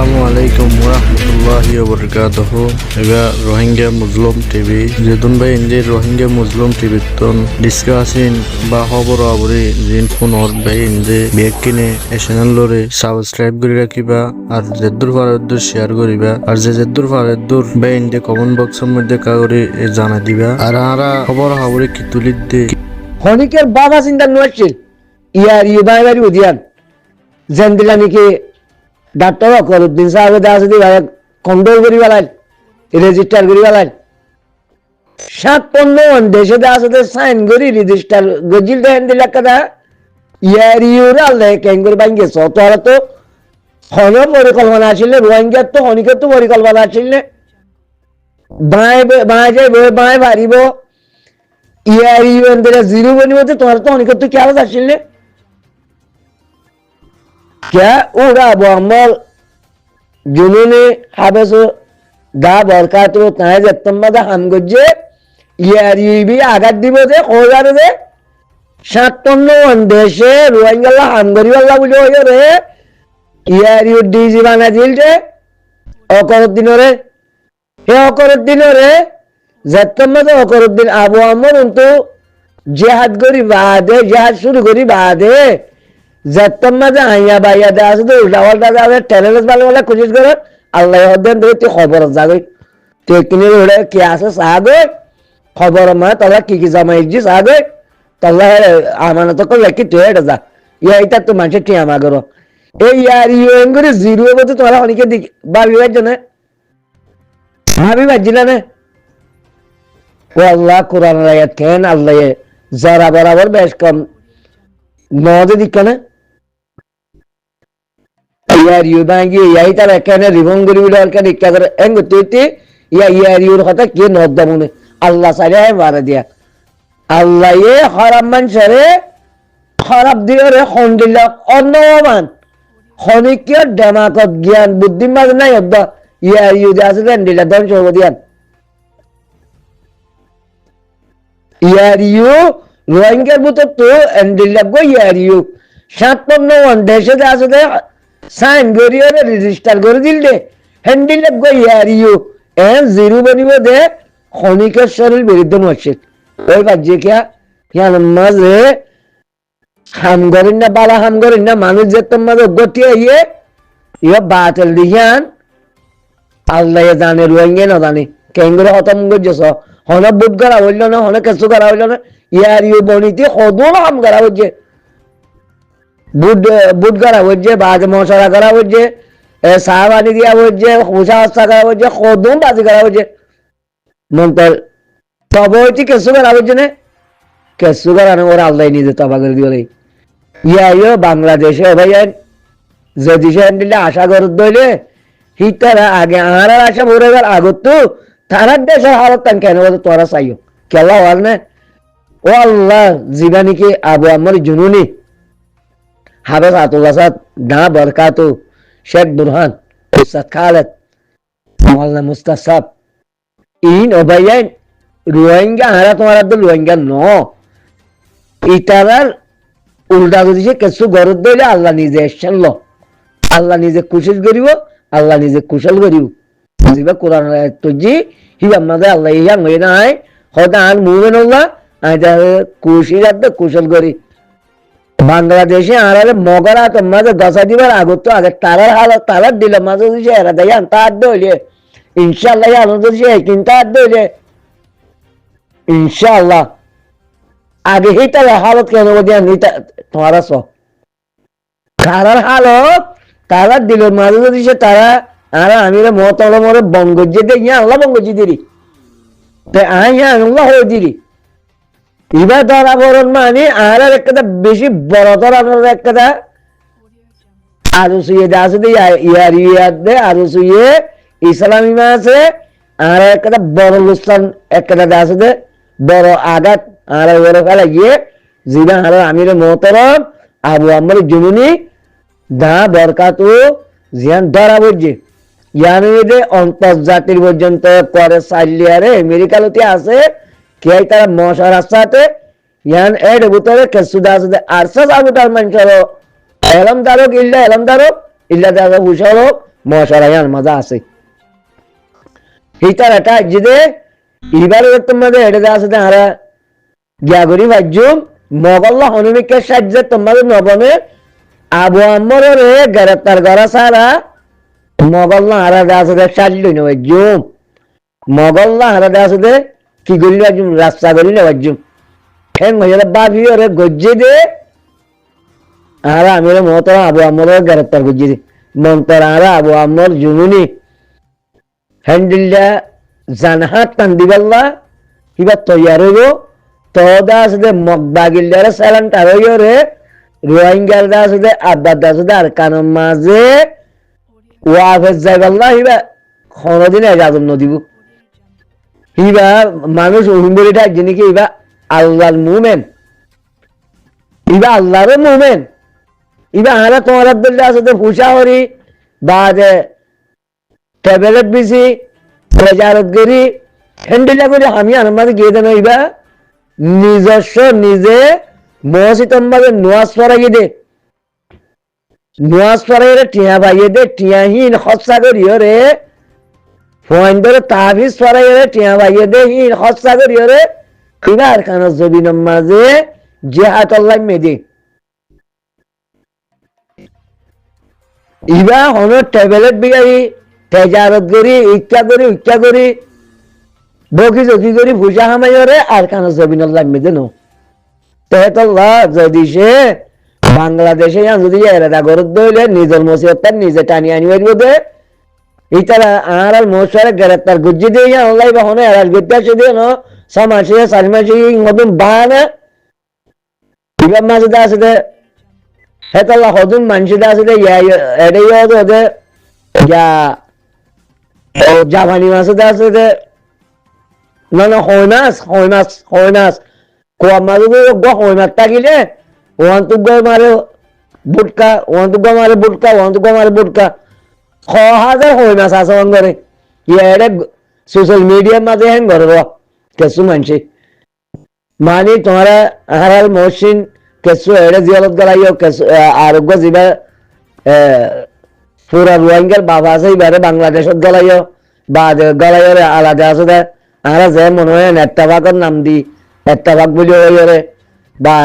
আসসালামু আলাইকুম ওরহমতুল্লাহি ওবরকাতুহু। এবার রোহিঙ্গা মুসলিম টিভি যেদুন ভাই ইন্দির রোহিঙ্গা মুসলিম টিভি তন ডিসকাসিন বা খবর আবরি জিন ফোন অর ভাই ইন্দে বেগ কিনে এ চ্যানেল লরে সাবস্ক্রাইব করে রাখিবা আর যেদুর ফারেদুর শেয়ার করিবা আর যেদুর ফারেদুর ভাই ইন্দে কমেন্ট বক্সের মধ্যে কাগরে জানা দিবা আর আরা খবর আবরি কি তুলি দে খনিকের বাবা চিন্তা নড়ছিল ইয়ার ইউবাই বাড়ি উদিয়ান জেন্দিলা নাকি ডাক্তার অকরুদ্দিন সাহেব দাস দি ভাই কন্ট্রোল করি বেলায় রেজিস্টার করি বেলায় 57 দেশে দাস সাইন করি রেজিস্টার গজিল দেন দিলা কথা ইয়ার ইউরাল দে কেঙ্গুর বাঙ্গে সতরা তো হন পরিকল্পনা আসলে রোহিঙ্গার তো খনিকের তো পরিকল্পনা আসলে বাঁয় যাইব বাঁয় বাড়িব ইয়ার ইউএনদের জিরো বনিব তোমার তো অনেক তো খেয়াল আসলে क्या उड़ा बोमल जिन्होंने हाबस दा बरका तो ताए जत्तम्मा दा हम गुज्जे यार ये भी आगत दिबो दे खोजार दे 57 देशे रोहिंग्या हामगरी वाला बुझो यो रे यार यू डी जीवाना दिल दे অকরুদ্দিনরে হে অকরুদ্দিনরে জত্তম্মা দা অকরুদ্দিন আবু আমর উনতো জিহাদ করি বাদে জিহাদ শুরু করি বাদে जत्तम्मा जा आया बाया दास दो उल्टा जावे टेररिस्ट वाला कोशिश करे अल्लाह हदन दे ते खबर जागे ते किने ओडे क्या से सागे खबर मा तला की जमाई जी सागे तला আমানত को लेके टेड जा ये इता तो मानसे टिया मागरो ए यार यो एंगरे जीरो बते तोरा हनिके दिख बाबी बाजने भाभी बाजिला ने वो अल्लाह कुरान आयत केन अल्लाह ये जरा बराबर बेश कम नौदे दिखने यार यू बांगी यही तरह कहने रिवंगुरी विडाल का दिक्कत कर एंग तोते या यार यू खाता के नौदमुने अल्लाह सारे है मार दिया अल्लाह ये हराम मन शरे खराब दियो रे खंडिला अन्नवान खनिकिया दमाकत ज्ञान बुद्धिमान नहीं अब्दा यार यू जासे दिला दम छोड़ दिया यार यू रोहिंग्या बुतो तो एंडिला गो यार यू 57 देशे जासे সাইন করিও রে রেজিস্টার করে দিল দে হ্যান্ডেল গো ইয়ার ইউ এন জিরো বনিব দে খনিকের শরীর বিরুদ্ধে মসজিদ ওই বাজে কিয়া ইয়ান মাঝে হাম করেন না বালা হাম করেন না মানুষ যে তোমার গতি ইয়ে ইয়ে বাতিল দিয়ান আল্লাহ জানে রোহিঙ্গা না জানে কেঙ্গুরে খতম গজছ হন বুট করা হইল না হন কিছু করা হইল না ইয়ার ইউ বনিতে খদুল হাম করা হচ্ছে বুট করা হচ্ছে বাজ মশলা করা হচ্ছে সাহাবানি দিয়া হচ্ছে হুসা হস্তা করা হচ্ছে খদুম বাজি করা হচ্ছে মন্তর তবে হচ্ছে কেসু করা হচ্ছে না কেসু করা না ওরা আল্লাহ নিজে তবা করে দিও ইয়া বাংলাদেশে ভাই যে দিশে দিলে আশা করে দইলে হিতারা আগে আর আশা ভরে গেল আগত তো তারার দেশের হালত কেন তোরা চাইও কেলা হল না ও আল্লাহ জীবানীকে আবু আমার জুনুনি हाफिज आतुल्लाह साहब ना बरकातु शेख बुरहान उस्ताद खालिद मौलाना मुस्तासाब इन ओबायन रोहिंग्या हारा तुम्हारा तो रोहिंग्या नो इतारार उल्टा दिसे केसु गरद दइले আল্লাহ নিজে এসেনলো আল্লাহ নিজে কুশল করিব আল্লাহ নিজে কুশল করিব জিবা কোরআন আয়াত তো জি হিবা মাদে আল্লাহ ইয়া হই নাই হদা আন মুমিন আল্লাহ আজা কুশল করি বাংলাদেশে আরে মগরা তো মাঝে দশা দিবার আগত তো আগে তারার হালত তারার দিল মাঝে দিছে এরা দেয়ান তার দইলে ইনশাআল্লাহ আলো দিছে কিন্তু তার দইলে ইনশাআল্লাহ আগে হিতা হালত কেন বদিয়া নিতা তোমারা সব তারার হালত তারার দিল মাঝে দিছে তারা আর আমি রে মতল মরে বঙ্গজি দে ইয়া আল্লাহ বঙ্গজি দিরি তে আইয়া আল্লাহ হয়ে দিরি ইবা ধরা বরণ মানে আর একটা বেশি বড় ধরা একটা আরো সুয়ে আছে ইয়ার ইয়ার দে আরো সুয়ে ইসলামী মা আছে আর একটা বড় লুস্তান একটা আছে দে বড় আঘাত আর ওরে ফেলা গিয়ে জিনা আর আমির মোহতরম আবু আমর জুনুনি দা বরকাতু জিয়ান ধরা বুঝছে ইয়ানি দে অন্তর্জাতির পর্যন্ত করে সাইলিয়ারে আমেরিকালতে আছে কে তারা মশা রাস্তাতে ইয়ান এড ভিতরে কেসুদাস আরসা সাবুটার মানছলো এলম দারক ইল্লা দারো হুশারো মশারায়ান মজা আছে হিতার এটা যদি এবার তোমাদের এটা আছে তারা গিয়াগুড়ি ভাজ্যুম মগল্লা হনুমিকের সাহায্যে তোমাদের নবমে আবু আম্মরের গ্রেপ্তার করা সারা মগল্লা হারা আছে সাজলই না ভাজ্যুম মগল্লা হারা আছে কি করি ভাজ্যুম রাস্তা করি না ভাজ্যুম ঠেং হয়ে বাপি ওরে গজ্জে দে আর আমি মহতরা আবু আম্মরের গ্রেপ্তার গজ্জে দে মন্তর আর আবু আম্মর জুনুনি হ্যান্ডেলটা জানহাত টান দিবাল্লা কিবা তৈয়ার হইব তদা আছে মগবাগিল্লার স্যালান্টার হইও রে রোহিঙ্গার দা আছে আব্বার দা আছে আর কানের মাঝে ওয়াফের যাইবাল্লা হিবা কোনদিন এজাজত নদিব হিবা মানুষ উহিমবরি থাক যিনি ইবা আল্লাহর মুমেন ইবা আল্লাহর মুমেন ইবা আরা তোমার আব্দুল্লাহ আছে ফুসা হরি বাদে ট্যাবলেট বিসি প্রচারত করি হ্যান্ডেলা করে আমি আমাদের গিয়ে দেন ইবা নিজস্ব নিজে মহসিতম্বাদের নোয়াজ পড়াইয়ে দে নোয়াজ পড়াইয়ে টিয়া পাইয়ে দে টিয়াহীন খরচা করিও রে ফোন ধরে তাবিজ পড়াইয়ে রে টিয়া পাইয়ে দে হীন খরচা করিও রে ইবার কান জবিনের মাঝে জেহাদ আল্লাহ মেদে ইবা হন ট্যাবলেট বিগাই তেজারত করি ইচ্ছা করি বকি জকি করি পূজা হামাইরে আর কান জবিন লাগবে দেন তেহতল্লাহ যদি সে বাংলাদেশে যদি এরাদা গরত দইলে নিজের মসিহতার নিজে টানি আনি পারব দে ইতারা আর মোশারে গ্রেপ্তার গুজি দিয়ে আল্লাহ বা হনে এরাজ গতি আসে দিয়ে ন সমাসে সালমাসে মদন বাহানা ইবাম মাঝে আছে দে হেতল্লাহ হদুন মানসি আছে দে এটাই হদে যা জাপানি মাছে আছে যে না না হয় মাছ কোয়া মাছ হয় মাছ থাকিলে ওয়ান টু গো মারে বুটকা খ হাজার হয় মাছ আছে ঘরে এটা সোশ্যাল মিডিয়ার মাঝে হ্যাং ঘরে কিছু মানসি মানে তোমারা হারাল মহসিন কিছু এটা জিয়ালত গলাইও কিছু আরোগ্য যিবা পুরা রোহিঙ্গার বাবা আছে এবারে বাংলাদেশত গলাইও বা গলাইও আলাদা আছে দে আর যে মনে হয় নেত্তাবাগের নাম দি নেত্তাবাগ বলি ওরে বা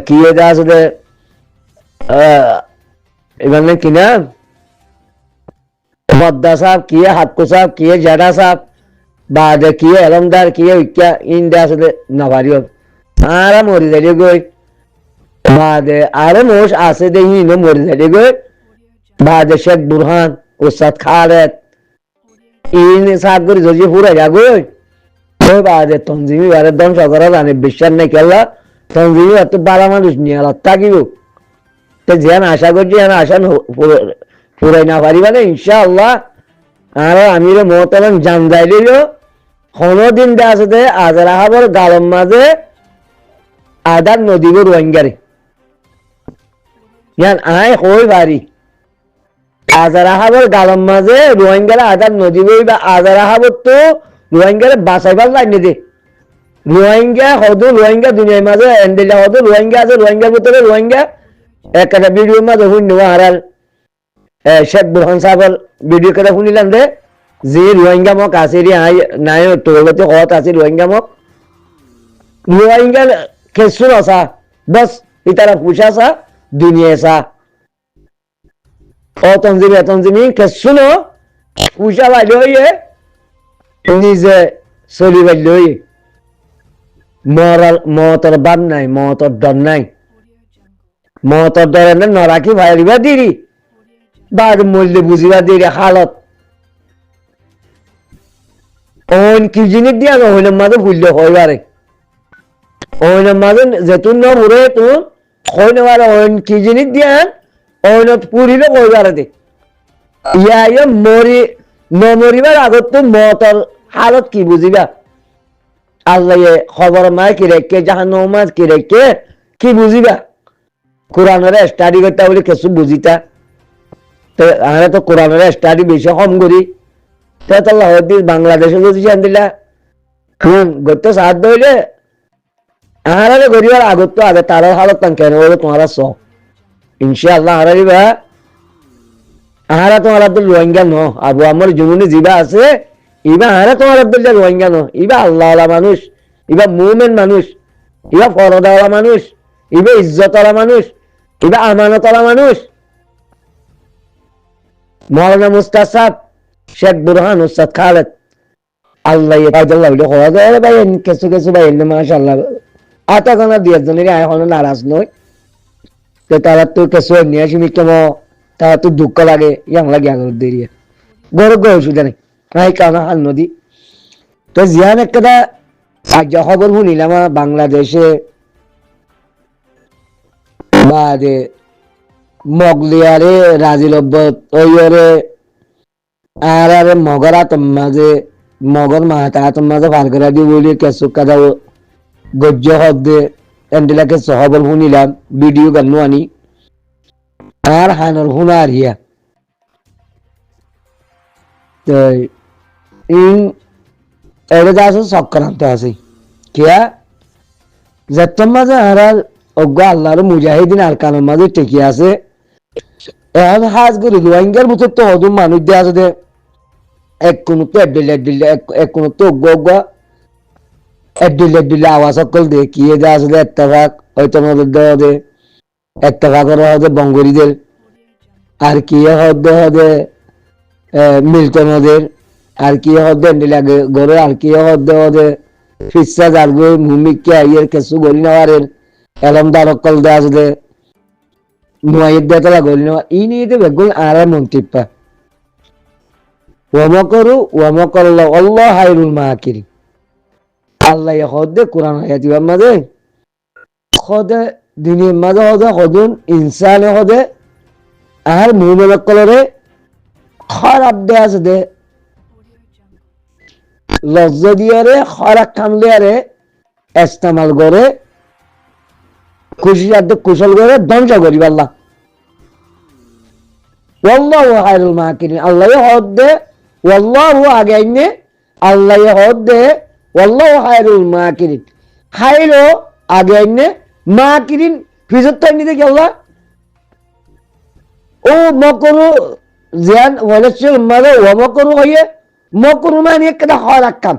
কি এটা আছে দে এবার কি না বদ্দা সাহেব কি হাতকু সাহেব কি জেঠা সাহেব বা কি এলমদার কি ইচ্ছা ইন্ডিয়া আছে দে নভারিও আর মরি যাই গই বা আরো মোষ আছে দে ইন মরি যাই গই بعد শেখ বুরহান উস্তাদ খালেদ ইন সাগর যদি পুরা যাগোই ওই বাদে তনজিমি বারে ধ্বংস করা জানে বিশ্বাস নাই কেলা তনজিমি এত বালা মানুষ নিয়ে আলাদ থাকিব তো যেন আশা করছি যেন আশা পুরাই না পারিবা না ইনশাআল্লাহ আর আমির মহতরম জান যাই দিল কোনদিন দে আছে আজরা হাবর গালম মাঝে আদার নদীব রোহিঙ্গারে জান আয় হই বাড়ি আজারা হাবর গালম মাঝে রোহিঙ্গারা আদার নদী বই বা আজারা হাবর তো রোহিঙ্গারে বাঁচাইবার লাগনি দে রোহিঙ্গা দুনিয়ার মাঝে এন্ডেলা হতো রোহিঙ্গা আছে রোহিঙ্গার ভিতরে রোহিঙ্গা একটা ভিডিওর মাঝে শুনি হারাল শেখ বুরহান সাহেবের ভিডিও করে শুনিলাম দে যে রোহিঙ্গা মক আছে রে নাই তোর হত আছে রোহিঙ্গা মক রোহিঙ্গা খেসুর আসা বস ইতারা পুষাসা দুনিয়া সা তঞ্জিমি শুনো পূজা বাইলে হইয়ে নিজে চলি বাইলে হইয়ে মহতর বাপ নাই মহতর ডর নাই মহতর ডর নরাকি ভাইবা দিরি বাদ মূল্যে বুঝিবা দিরি হালত ওন কি জিনিস দিয়া ওইনের মাঝে ভুললে হইবারে ওইনের মাঝে যেতুন ন ভরে তুন হইনে পারে ওন কি জিনিস দিয়া ওইনত পুরিলে কইবারে দে ইয়া মরিবার আগত তো মতর হালত কি বুঝিবা আল্লাহ খবর মায় কি রেখে জাহান্নাম কি রেখে কি বুঝিবা কোরআনের স্টাডি করতে বলে কিছু বুঝিতা তো আমরা তো কোরআনের স্টাডি বেশি কম করি তো আল্লাহ বাংলাদেশে যদি জান দিলা গত সাহায্য হইলে আহারে গরিবার আগত তো আগে তার হালত কেন বলে তোমার স ইনশাআল্লাহ হারাইবা আহারা তোমার আব্দুল রোহিঙ্গা ন আবু আমার জমুনি জিবা আছে ইবা আহারা তোমার আব্দুল রোহিঙ্গা ন ইবা আল্লাহওয়ালা মানুষ ইবা মুমিন মানুষ ইবা ফরদাওয়ালা মানুষ ইবা ইজ্জতওয়ালা মানুষ ইবা আমানতওয়ালা মানুষ মৌলানা মুস্তাসাব শেখ বুরহান উস্তাদ খালেদ আল্লাহ আল্লাহ হওয়া যায় ভাই কিছু কিছু ভাই মাশাআল্লাহ আতা কোনা দিয়ে জনের এখন নারাজ নয় তো তারা তো কিছু নিয়ে আসি কেমন তারা তো দুঃখ লাগে ইয়াং লাগে আগর দেরিয়ে গরু গরু অসুবিধা নেই আই কানা হাল নদী তো জিয়ান একটা আজ খবর শুনিলাম বাংলাদেশে বাদে মগলিয়ারে রাজিলব্বত ওইরে আর আরে মগরা মাঝে মগর মাথা মাঝে পার করে দিয়ে বলি কেসু কাদা গজ্য হদ্দে এন্ডিলাকে খবর শুনিলাম ভিডিও গান আনি আর হানর হুনা আর হিয়া তো ইন এটা আছে চক্রান্ত আছে কিয়া যেতম মাঝে হারার অজ্ঞ আল্লাহর মুজাহিদিন আর কানের মাঝে টেকি আছে এখন হাজ করি রোহিঙ্গার ভিতর তো হদুম মানুষ দিয়ে আছে দে এক কোনো তো এক কোনো তো অজ্ঞ অজ্ঞ এডিলে আওয়াজ সকল দে কি দে আছে দে এত্তেফাক হয়তো আমাদের দেওয়া দে এত্তেফাকের হদে বঙ্গরীদের আর কি হদে মিল্টন ওদের আর কি হদে এন্ডিলাগে গরে আর কি হদে ফিসা জারগো ভূমিকে আইয়ের কিছু গলি নেওয়ারের এলমদার অকল দে আছে দে মুয়াইদ দেতলা গলি নেওয়া ই নিয়ে দে বেগুল আর মন্ত্রিপা ওয়ামকরুল্লাহ আল্লাহ হাইরুল মাকির আল্লাহ হদে কোরআন আয়াতিবার মাঝে হদে দিনের মাঝে হদে হদুন ইনসানে হদে আর মুমিন কলরে খারাপ দে আছে দে লজ্জ দিয়ারে খারাপ কামলিয়ারে ইস্তেমাল করে খুশি যাতে কুশল করে ধ্বংস করি আল্লাহ ওয়াল্লাহু খায়রুল মাকিরিন আল্লাহ হদে ওয়াল্লাহু আগে আইনে আল্লাহ হদে ওয়াল্লাহু খায়রুল মাকিরিন খায়রো আগে আইনে মাকিরিন ফিজত তাই নিতে গেল ও মকরু জিয়ান ওয়ালাচ্ছিল মারে ও মকরু হইয়ে মকরু মানে একটা খারাপ কাম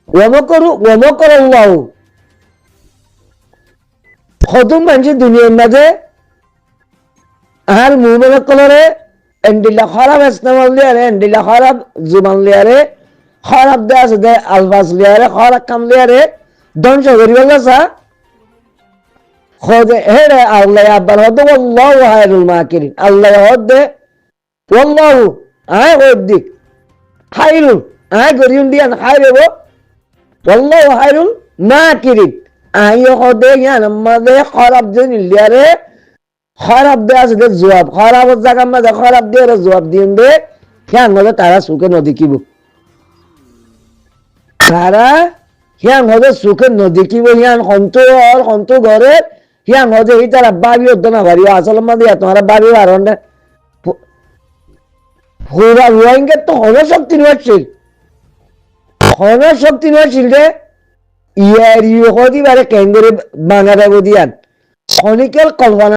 ও মকর আল্লাহ খতুম মানুষের দুনিয়ার মাঝে আর মুমিন কলরে এন্ডিলা খারাপ ইস্তেমাল লিয়ারে এন্ডিলা খারাপ জুবান লিয়ারে খারাপ দে আছে দে আলফাজ লিয়ারে খারাপ কাম লিয়ারে ধ্বংস করিবার গেছা খোদে হেরে আল্লাহ আব্বার হদে ওয়াল্লাহু খায়রুল মাকিরিন আল্লাহ হদে ওয়াল্লাহু আয় ওদিক খায়রুল আয় গরিউন দিয়ান খায়রে গো ওয়াল্লাহু খায়রুল মাকিরিন আয় হদে ইয়ান আমাদে খারাপ জিন লিয়ারে খারাপ দে আছে দে জবাব খারাপ জায়গা মাঝে খারাপ দিয়ে জবাব দিন দে হিয়ান হলে তারা সুখে নদেখিব তারা হিয়ান হলে সুখে নদেখিব হিয়ান সন্তু ঘরে হিয়ান হলে এই তারা বাবি হতো না ভারি আসলে মাঝে তোমার বাবি বারণ পুরা রোহিঙ্গার তো হনশক্তি নছিল রে ইয়ার ইউ হদি বারে ক্যাঙ্গুরি বাঙারা বদিয়ান খনিকেল কল্পনা